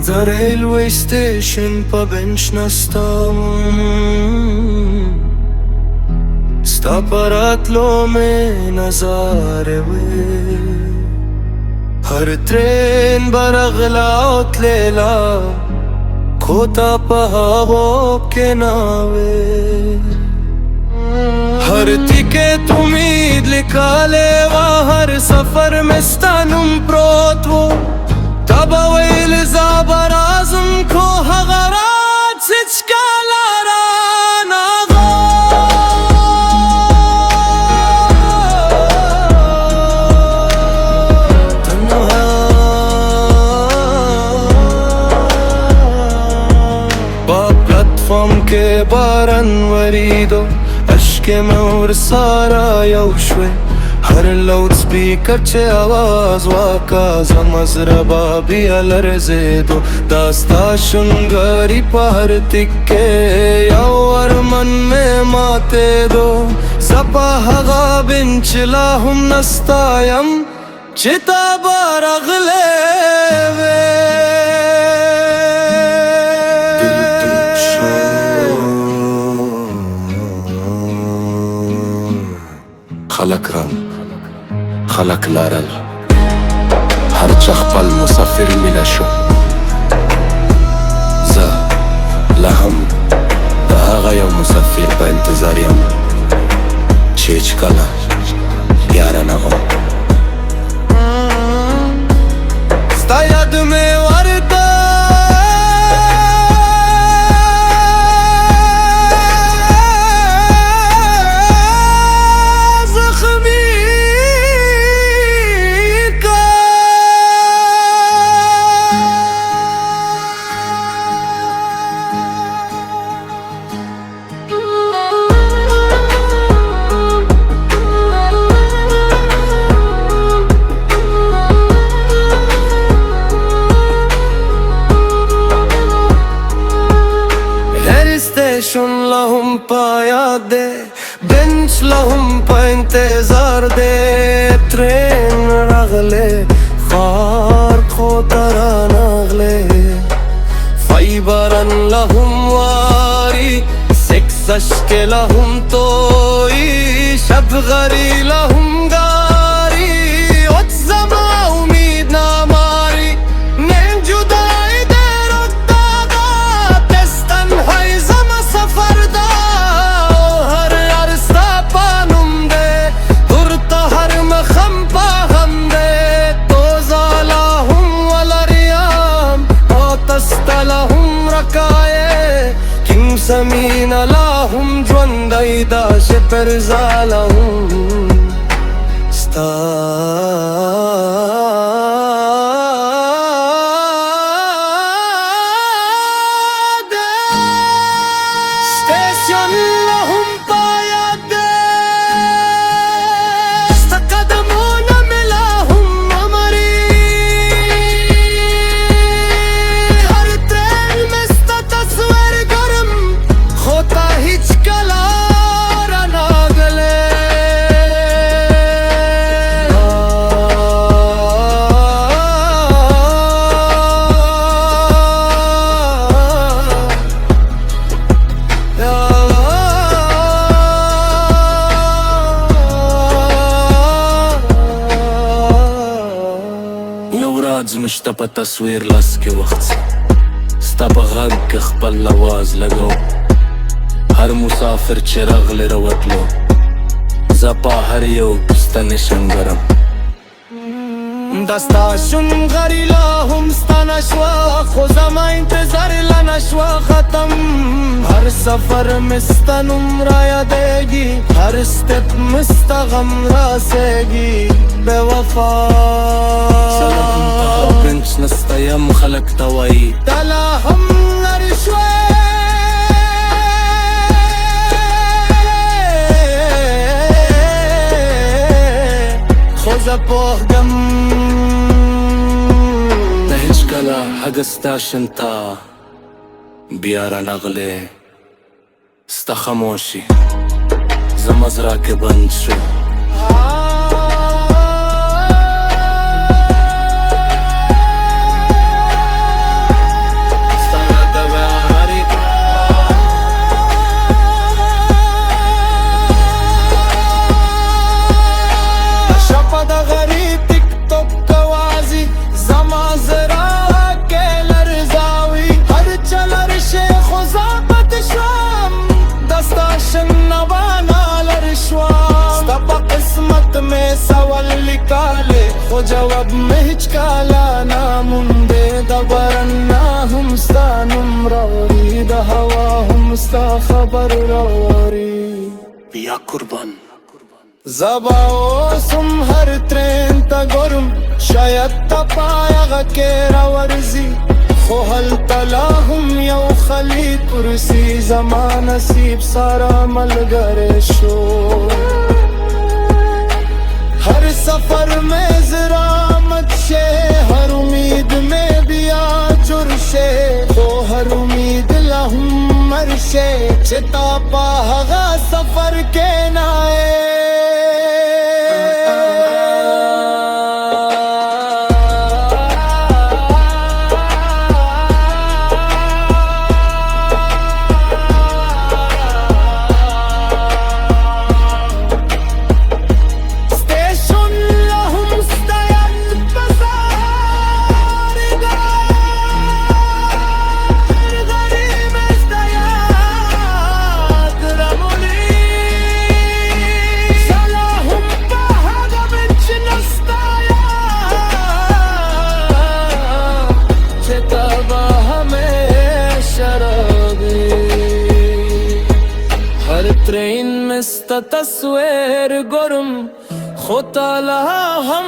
The railway station pa bench nastam sta paratlo mein nazare हुए हर ट्रेन बरगलात लेला खोता पहावों के नावे हर तिकेट उम्मीद लिकाले वा हर सफर में stanum protvo تبويل زابر ازمكو هغرات سچكالارانا प्लेटफॉर्म के बारन वरीदो अश्के में और सारा यौशवे हर लाउड स्पीकर चे आवाज वाका जमजरबा भी अलर्जे दो दास्ता शुंगारी पहर तिक्के यावर मन में माते दो सपा हगा बिंचला हम नस्तायम चिता बारगले वे خلق رام خلق لارل هر چخ پل مسافر ملا شو زا لهم دا آغا یو مسافر پا انتظاریم چیچ کلا یارا نغو ستا یاد میں وردا स्टेशन लहुम पाया दे बेंच लहुम पा इंतजार दे ट्रेन रगले खार खोतरा नगले फाइबरन लहुम वारी सेक्सश के लहुम तोई शब गरी लहुम गारी उत्समा उम्मीद ना मारी नैन जुदाई दे रुद्दागा तेस्तन है सफर दा हर अरसा पानुम दे दुरता हर मखम पा हम दे तो ज़ालाहुम वलरियाम तस्तलहुम रकाए किम समीन लाहुम ज्वंदाई दाश पर ज़ालाहुम स्ता مشتا پا تصویر لس کے وقت سے ستا پا غاگ کے خپل لواز لگو ہر مسافر چراغ لے روت لو زپا ہر یو پستا نشنگرم دستا شنگری لاهم ستا نشوا خوزما انتظار لنشوا ختم ہر سفر مستا نمرا یادیگی ہر سٹپ مستا غم راسیگی بے وفا بنچ نستا یم خلق توائی دلا ہم نرشوے خوزا پوخ گم نهش کلا حگستا شنتا بیارا نغلے ستا خاموشی زمزرا کے بند شو خو جواب مهچکالا نامونده دبرنا هم ستانم راوری د هوا هم ستا خبر راوری بیا قربان زبا اوسم هر ترین تا ګورم شاید تا پایغه کې راورځي خو هلته لا هم یو خلی کرسي زما نصیب سارا ملګری شو हर सफर में ज़रामत शे हर उम्मीद में बिया जुर्शे तो हर उम्मीद लहुम मरशे चिता पागा सफर के नाए ट्रेन में तस्वीर गुरम खुदा हम